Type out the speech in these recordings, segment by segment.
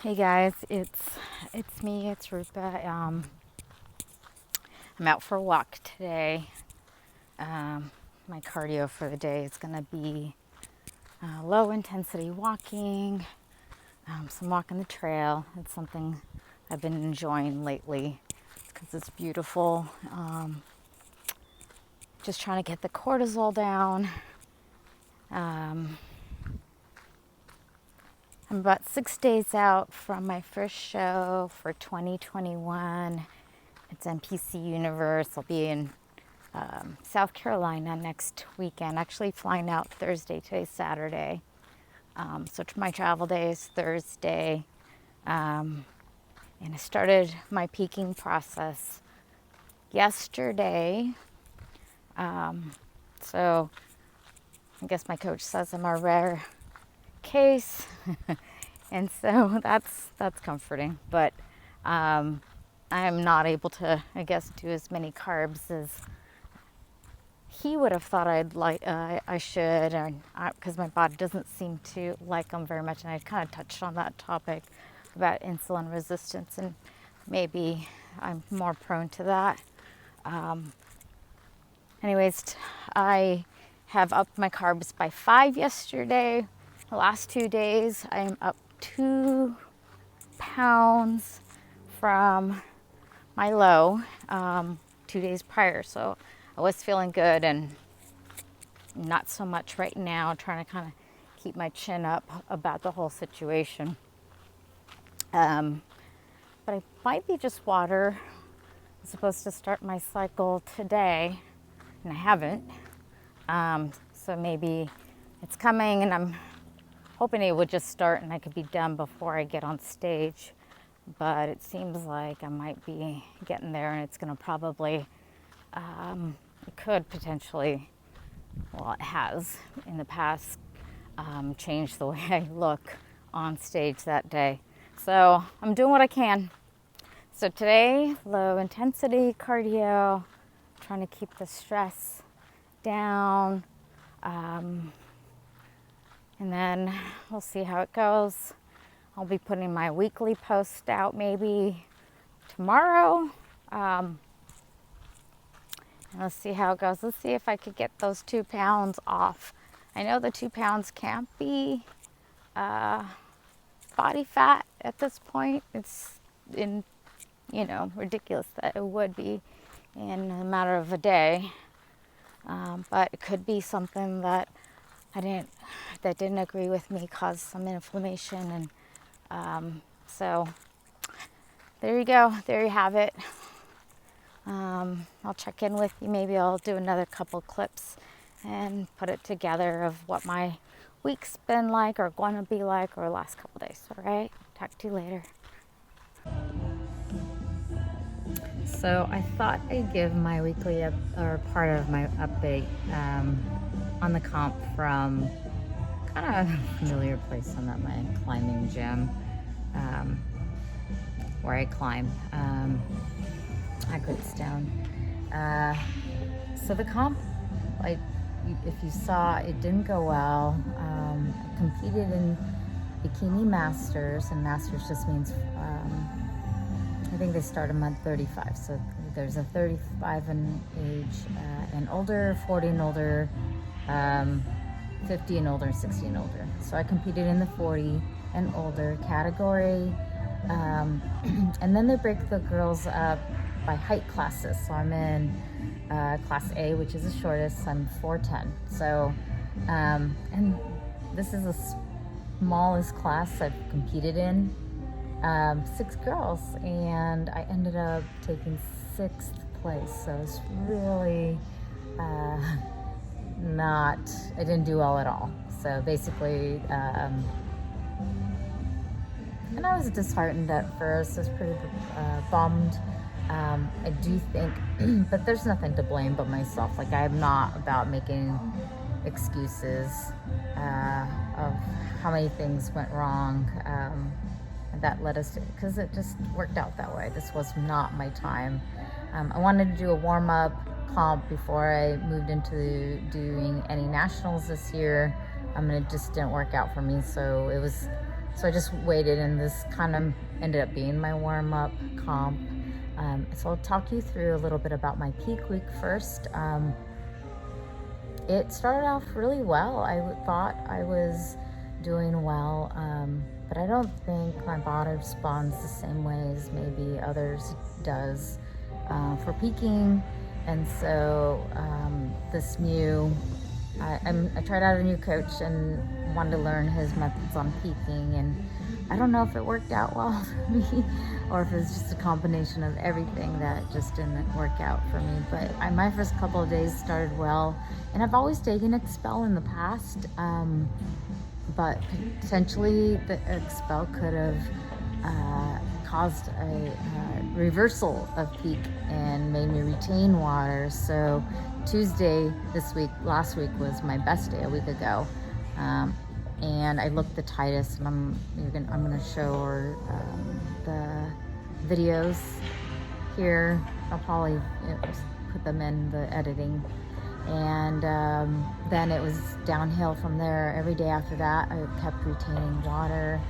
Hey guys, it's me, it's Rupa. I'm out for a walk today. My cardio for the day is gonna be low intensity walking, some walking the trail. It's something I've been enjoying lately because it's beautiful. Just trying to get the cortisol down. Um, I'm about 6 days out from my first show for 2021. It's NPC Universe. I'll be in South Carolina next weekend. Actually, flying out Thursday. Today's Saturday. So my travel day is Thursday. And I started my peaking process yesterday. So I guess my coach says I'm a rare case. And so that's comforting. But I'm not able to, I guess, do as many carbs as he would have thought I should, because my body doesn't seem to like them very much. And I kind of touched on that topic about insulin resistance, and maybe I'm more prone to that. Anyways, I have upped my carbs by 5 yesterday. The last 2 days, I am up 2 pounds from my low 2 days prior. So I was feeling good, and not so much right now, trying to kind of keep my chin up about the whole situation. But I might be just water. I'm supposed to start my cycle today, and I haven't. So maybe it's coming, and I'm hoping it would just start and I could be done before I get on stage. But it seems like I might be getting there, and it's going to probably, it could potentially, well, it has in the past, changed the way I look on stage that day. So I'm doing what I can. So today, low intensity cardio, trying to keep the stress down. And then we'll see how it goes. I'll be putting my weekly post out maybe tomorrow. And let's see how it goes. Let's see if I could get those 2 pounds off. I know the 2 pounds can't be body fat at this point. It's ridiculous that it would be in a matter of a day. But it could be something that didn't agree with me, caused some inflammation, and so there you go. There you have it. I'll check in with you. Maybe I'll do another couple clips and put it together of what my week's been like, or going to be like, or last couple days. All right. Talk to you later. So I thought I'd give my weekly or part of my update on the comp from kind of a familiar place. I'm at my climbing gym where I climb at Goodstone. So the comp, if you saw, it didn't go well. I competed in Bikini Masters, and Masters just means I think they start a month 35. So there's a 35 and age and older, 40 and older, 50 and older, 60 and older. So I competed in the 40 and older category. And then they break the girls up by height classes. So I'm in class A, which is the shortest. I'm 4'10". So, and this is the smallest class I've competed in. 6 girls, and I ended up taking 6th place. So it's really I didn't do well at all. So basically, and I was disheartened at first. I was pretty bummed. I do think, but there's nothing to blame but myself. Like, I'm not about making excuses of how many things went wrong. That led us to, because it just worked out that way. This was not my time. I wanted to do a warm-up comp before I moved into doing any nationals this year. It just didn't work out for me. So I just waited, and this kind of ended up being my warm-up comp. So I'll talk you through a little bit about my peak week first. It started off really well. I thought I was doing well, but I don't think my body responds the same way as maybe others does for peaking. And so I tried out a new coach and wanted to learn his methods on peaking, and I don't know if it worked out well for me or if it was just a combination of everything that just didn't work out for me. But my first couple of days started well, and I've always taken Expel in the past, but potentially the Expel could have caused a reversal of peak and made me retain water. So Tuesday last week was my best day a week ago, and I looked the tightest. And I'm gonna show her the videos here. I'll probably put them in the editing, and then it was downhill from there. Every day after that, I kept retaining water.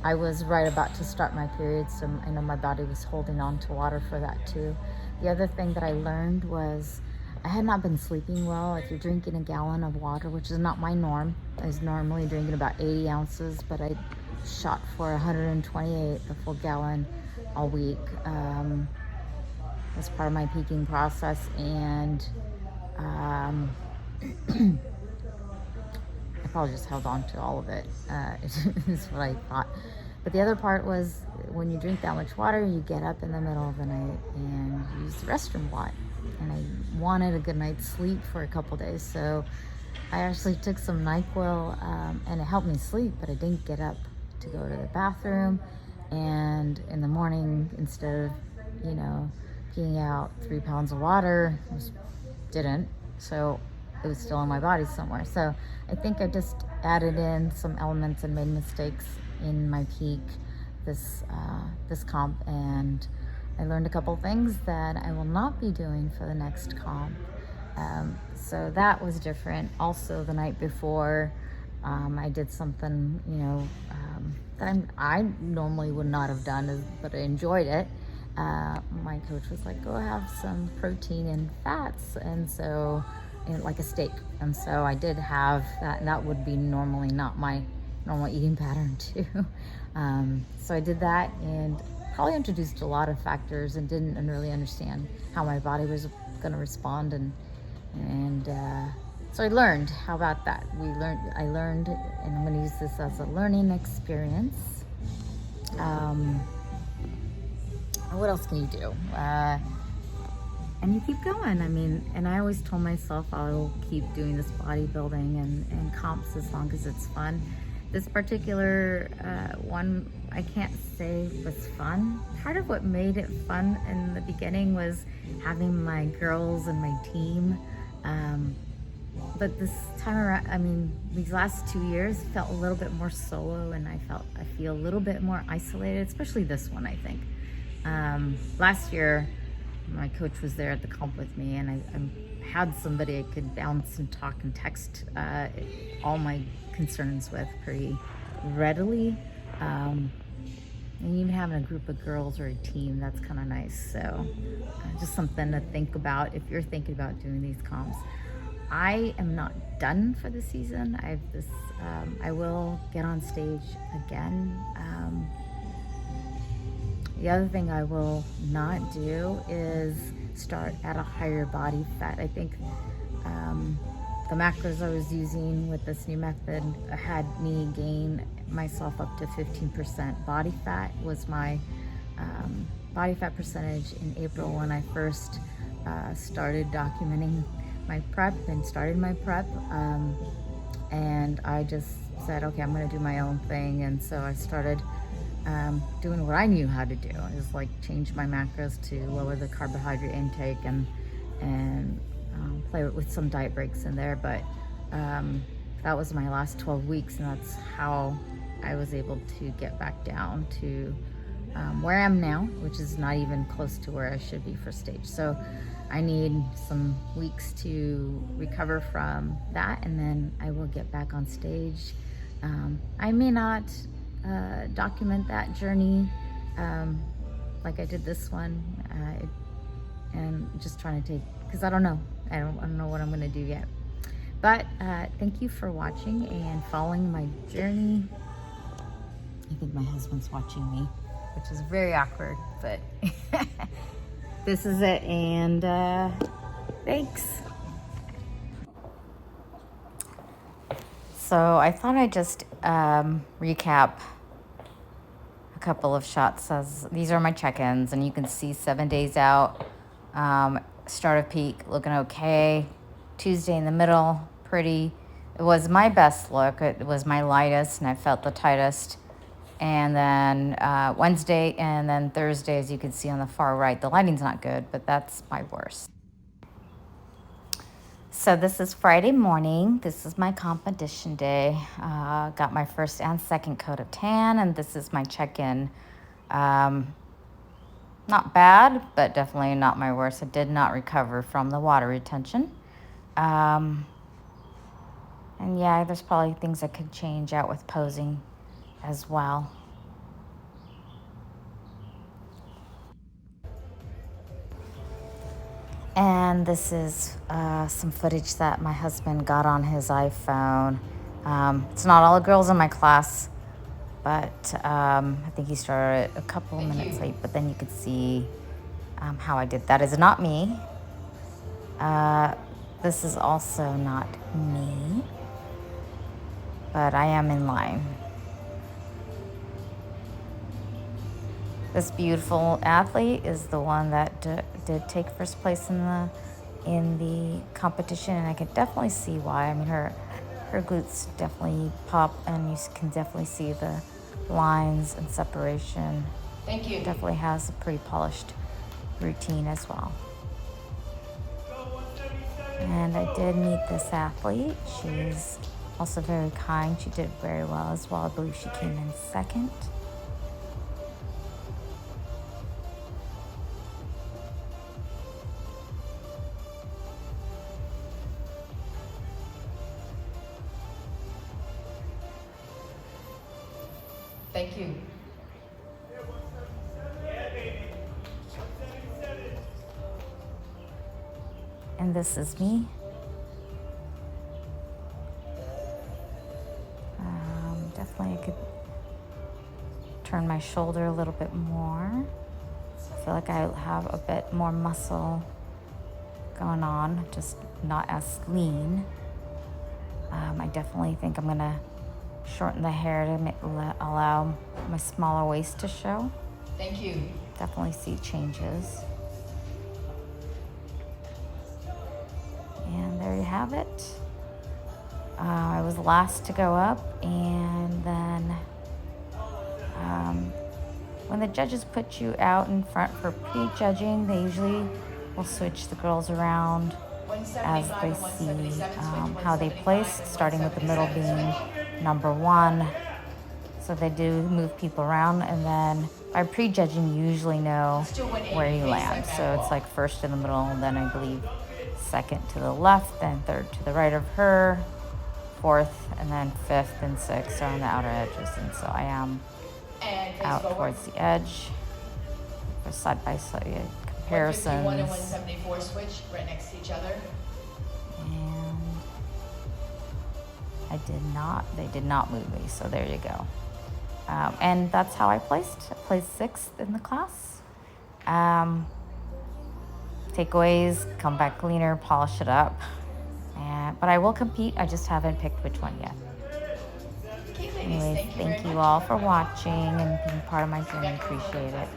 I was right about to start my period, so I know my body was holding on to water for that too. The other thing that I learned was I had not been sleeping well. If you're drinking a gallon of water, which is not my norm, I was normally drinking about 80 ounces, but I shot for 128, a full gallon all week as part of my peaking process. And I probably just held on to all of it, is what I thought. But the other part was when you drink that much water, you get up in the middle of the night and use the restroom a lot. And I wanted a good night's sleep for a couple days, so I actually took some NyQuil, and it helped me sleep, but I didn't get up to go to the bathroom. And in the morning, instead of, peeing out 3 pounds of water, I didn't. So it was still in my body somewhere. So I think I just added in some elements and made mistakes in my peak this comp, and I learned a couple things that I will not be doing for the next comp. So that was different. Also, the night before, I did something, that I normally would not have done, but I enjoyed it. My coach was like, go have some protein and fats, and so, like a steak. And so I did have that, and that would be normally not my normal eating pattern too. So I did that, and probably introduced a lot of factors and didn't really understand how my body was going to respond, and so I learned. How about that? I learned, and I'm going to use this as a learning experience. What else can you do? And you keep going. And I always told myself I'll keep doing this bodybuilding and comps as long as it's fun. This particular one, I can't say was fun. Part of what made it fun in the beginning was having my girls and my team. But this time around, these last 2 years felt a little bit more solo, and I feel a little bit more isolated, especially this one, I think. Last year, my coach was there at the comp with me, and I had somebody I could bounce and talk and text all my concerns with pretty readily. And even having a group of girls or a team, that's kind of nice. So just something to think about if you're thinking about doing these comps. I am not done for the season. I will get on stage again. The other thing I will not do is start at a higher body fat. I think the macros I was using with this new method had me gain myself up to 15% body fat. Was my body fat percentage in April when I first started documenting my prep and started my prep. And I just said, okay, I'm going to do my own thing. And so I started doing what I knew how to do. Is like change my macros to lower the carbohydrate intake and play with some diet breaks in there. But that was my last 12 weeks, and that's how I was able to get back down to where I am now, which is not even close to where I should be for stage. So I need some weeks to recover from that, and then I will get back on stage. I may not document that journey like I did this one, and just trying to take, because I don't know what I'm gonna do yet. But thank you for watching and following my journey. I think my husband's watching me, which is very awkward, but this is it, and thanks. So I thought I'd just recap a couple of shots. As these are my check-ins, and you can see 7 days out. Start of peak looking okay. Tuesday in the middle, pretty. It was my best look. It was my lightest, and I felt the tightest. And then Wednesday and then Thursday, as you can see on the far right, the lighting's not good, but that's my worst. So this is Friday morning. This is my competition day. Got my first and second coat of tan, and this is my check-in. Not bad, but definitely not my worst. I did not recover from the water retention. And yeah, there's probably things I could change out with posing as well. And this is some footage that my husband got on his iPhone. It's not all the girls in my class, but I think he started a couple of minutes late, but then you could see how I did. That is not me. This is also not me, but I am in line. This beautiful athlete is the one that did take first place in the competition, and I can definitely see why. I mean, her glutes definitely pop, and you can definitely see the lines and separation. Thank you. Definitely has a pretty polished routine as well. And I did meet this athlete. She's also very kind. She did very well as well. I believe she came in second. Thank you. And this is me. Definitely I could turn my shoulder a little bit more. I feel like I have a bit more muscle going on, just not as lean. I definitely think I'm gonna shorten the hair to allow my smaller waist to show. Thank you. Definitely see changes. And there you have it. I was last to go up, and then when the judges put you out in front for pre-judging, they usually will switch the girls around as they see how they placed, starting with the middle being number one. So they do move people around, and then by prejudging, you usually know where you land. So it's like first in the middle, and then I believe second to the left, then third to the right of her, fourth, and then fifth and sixth are on the outer edges. And so I am out towards the edge for side-by-side comparisons. 151 and 174 switch right next to each other. And they did not move me, so there you go. And that's how I placed. I placed sixth in the class. Takeaways, come back cleaner, polish it up. But I will compete, I just haven't picked which one yet. Okay, ladies, Anyways, thank you all for watching and being part of my journey. Appreciate it.